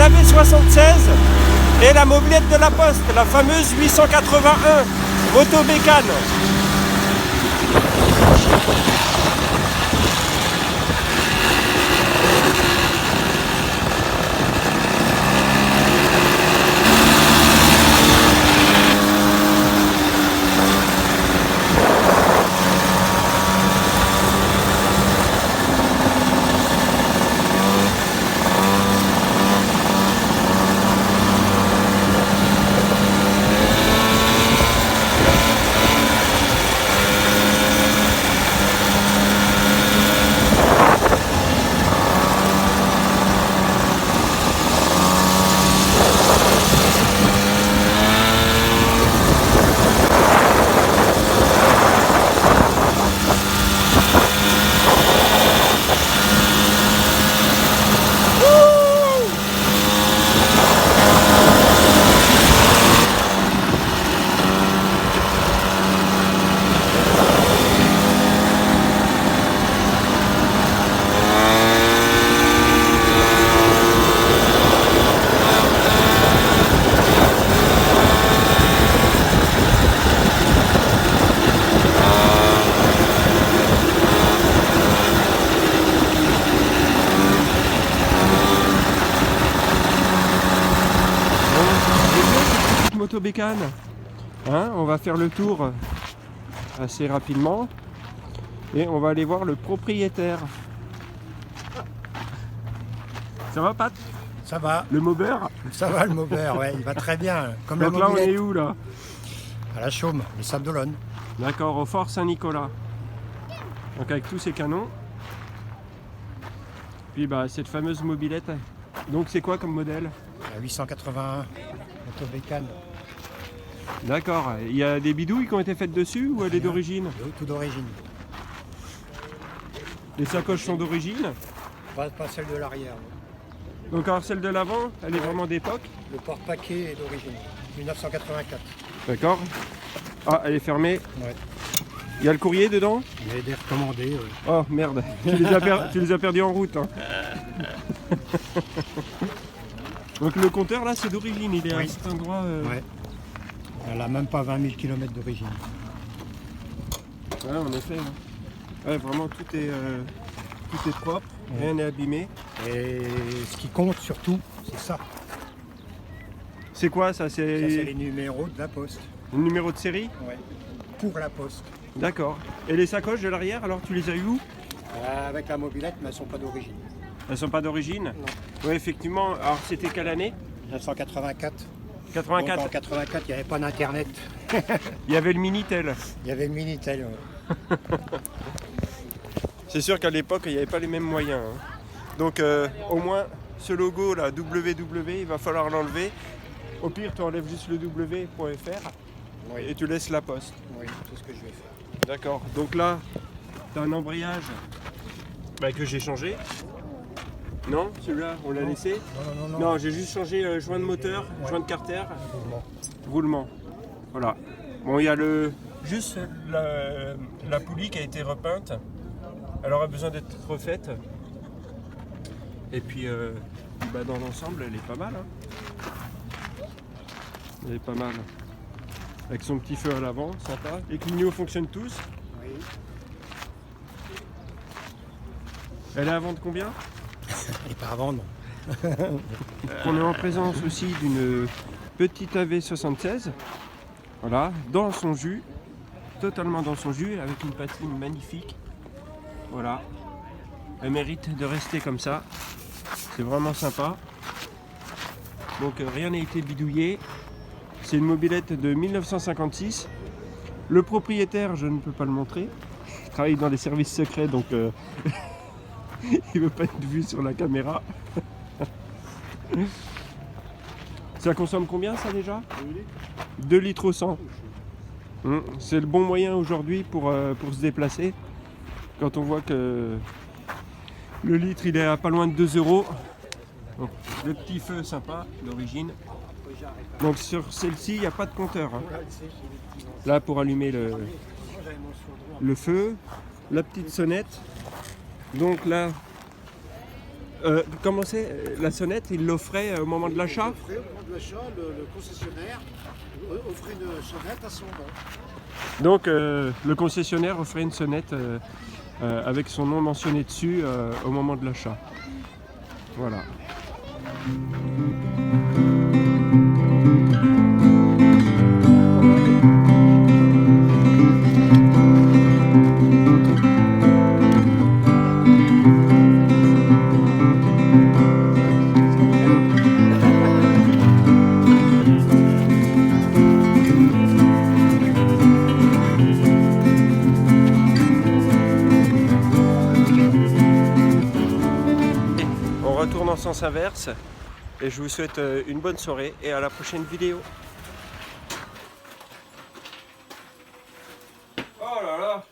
AV76 et la mobilette de la Poste, la fameuse 881 Motobécane. Motobécane, hein, on va faire le tour assez rapidement et on va aller voir le propriétaire. Ça va, Pat? Ça va. Le Maubert? Ça va, le Maubert, ouais, il va très bien. Comme donc la là, on mobilette. est où là? À la Chaume, les Sables d'Olonne. D'accord, au Fort Saint-Nicolas. Donc avec tous ces canons. Puis bah cette fameuse mobilette. Donc c'est quoi comme modèle? La 881 Motobécane. D'accord, il y a des bidouilles qui ont été faites dessus ou elle est d'origine? Tout d'origine. Les sacoches sont d'origine? Pas celle de l'arrière. Donc alors celle de l'avant, elle est vraiment d'époque? Le porte-paquet est d'origine. 1984. D'accord. Ah, elle est fermée. Ouais. Il y a le courrier dedans? Il y a des recommandés. Ouais. Oh merde, tu les as perdus en route. Hein. Donc le compteur là c'est d'origine, il est à cet endroit. Ouais. Elle a même pas 20 000 km d'origine. Ouais, en effet. Hein. Ouais, vraiment tout est propre, rien n'est abîmé. Et ce qui compte surtout, c'est ça. C'est quoi ça? Ça, c'est les numéros de la Poste. Le numéro de série? Ouais. Pour la Poste. D'accord. Et les sacoches de l'arrière, alors tu les as eues où? Avec la mobilette, mais elles sont pas d'origine. Elles sont pas d'origine? Non. Oui, effectivement. Alors c'était quelle année? 1984. 84. Donc, en 84, il n'y avait pas d'internet. Il y avait le Minitel. Il y avait le Minitel. Ouais. C'est sûr qu'à l'époque, il n'y avait pas les mêmes moyens. Hein. Donc au moins, ce logo là, www, il va falloir l'enlever. Au pire, tu enlèves juste le w.fr et tu laisses la Poste. Oui, c'est ce que je vais faire. D'accord. Donc là, tu as un embrayage que j'ai changé. Non, celui-là, on l'a laissé. Non, j'ai juste changé joint de moteur, joint de carter, roulement. Voilà. Bon, il y a juste la poulie qui a été repeinte. Elle aura besoin d'être refaite. Et puis, dans l'ensemble, elle est pas mal. Hein. Elle est pas mal. Avec son petit feu à l'avant, sympa. Les clignots fonctionnent tous. Oui. Elle est à vendre combien? Elle n'est pas à vendre. On est en présence aussi d'une petite AV76. Voilà, dans son jus. Totalement dans son jus, avec une patine magnifique. Voilà. Elle mérite de rester comme ça. C'est vraiment sympa. Donc rien n'a été bidouillé. C'est une mobilette de 1956. Le propriétaire, je ne peux pas le montrer. Il travaille dans les services secrets, donc il ne veut pas être vu sur la caméra. Ça consomme combien ça déjà? 2 litres au 100. C'est le bon moyen aujourd'hui pour se déplacer. Quand on voit que le litre il est à pas loin de 2 €. Donc, le petit feu sympa d'origine. Donc sur celle-ci il n'y a pas de compteur. Hein. Là pour allumer le feu, la petite sonnette. Donc là comment c'est la sonnette, il l'offrait au moment de l'achat? Au moment de l'achat, le concessionnaire offrait une sonnette à son nom. Donc le concessionnaire offrait une sonnette avec son nom mentionné dessus au moment de l'achat. Voilà. On retourne en sens inverse et je vous souhaite une bonne soirée et à la prochaine vidéo. Oh là là,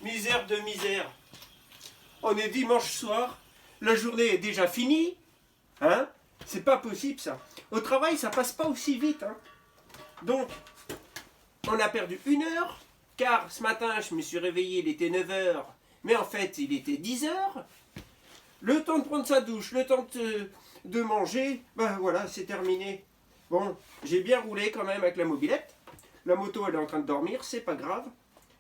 misère de misère. On est dimanche soir, la journée est déjà finie. Hein? C'est pas possible ça. Au travail ça passe pas aussi vite. Hein? Donc, on a perdu 1 heure, car ce matin je me suis réveillé, il était 9 h, mais en fait il était 10 h. Le temps de prendre sa douche, le temps de manger, ben voilà, c'est terminé. Bon, j'ai bien roulé quand même avec la mobilette. La moto, elle est en train de dormir, c'est pas grave.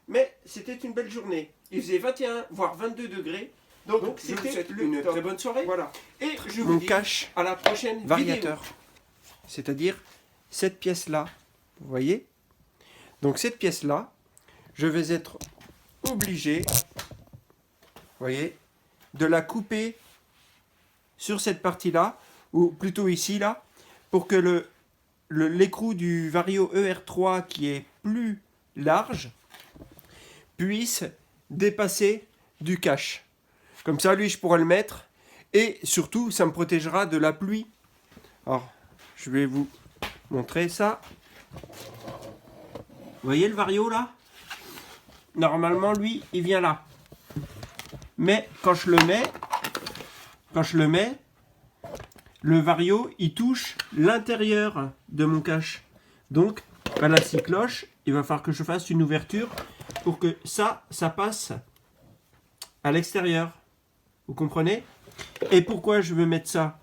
Mais c'était une belle journée. Il faisait 21, voire 22 degrés. Donc c'était une très bonne soirée. Voilà. Et je vous dis cache à la prochaine variateur. C'est-à-dire cette pièce-là. Vous voyez? Donc cette pièce-là, je vais être obligé, vous voyez, de la couper sur cette partie-là, ou plutôt ici, là, pour que l'écrou du Vario ER3, qui est plus large, puisse dépasser du cache. Comme ça, lui, je pourrai le mettre, et surtout, ça me protégera de la pluie. Alors, je vais vous montrer ça. Vous voyez le Vario, là? Normalement, lui, il vient là. Mais quand je le mets, le Vario, il touche l'intérieur de mon cache. Donc, à la scie cloche, il va falloir que je fasse une ouverture pour que ça passe à l'extérieur. Vous comprenez? Et pourquoi je veux mettre ça?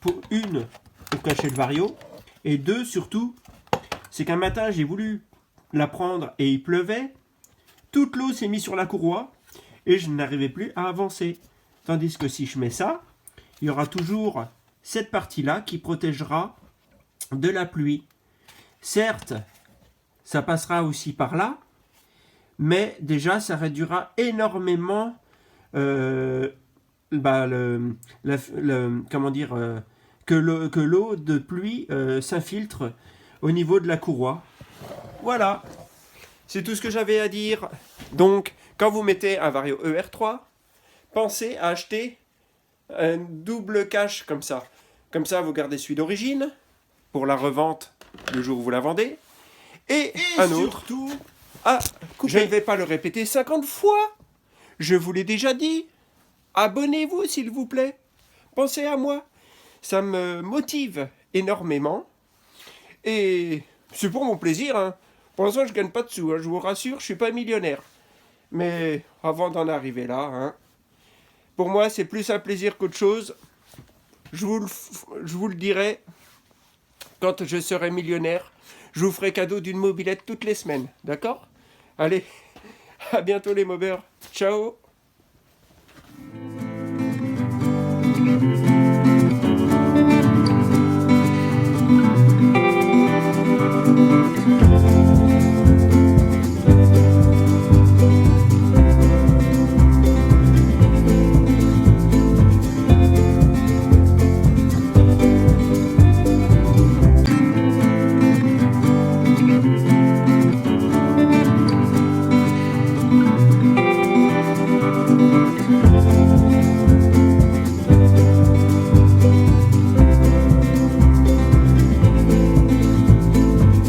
Pour cacher le Vario. Et 2, surtout, c'est qu'un matin, j'ai voulu la prendre et il pleuvait. Toute l'eau s'est mise sur la courroie. Et je n'arrivais plus à avancer. Tandis que si je mets ça, il y aura toujours cette partie-là qui protégera de la pluie. Certes, ça passera aussi par là, mais déjà, ça réduira énormément comment dire, que l'eau de pluie s'infiltre au niveau de la courroie. Voilà, c'est tout ce que j'avais à dire. Donc, quand vous mettez un Vario ER3, pensez à acheter un double cache comme ça. Comme ça, vous gardez celui d'origine pour la revente le jour où vous la vendez. Et un autre. Je ne vais pas le répéter 50 fois. Je vous l'ai déjà dit. Abonnez-vous, s'il vous plaît. Pensez à moi. Ça me motive énormément. Et c'est pour mon plaisir. Hein. Pour l'instant, je ne gagne pas de sous. Hein. Je vous rassure, je ne suis pas millionnaire. Mais avant d'en arriver là, hein, pour moi, c'est plus un plaisir qu'autre chose. Je vous le dirai quand je serai millionnaire. Je vous ferai cadeau d'une mobilette toutes les semaines. D'accord? Allez, à bientôt les mobeurs. Ciao!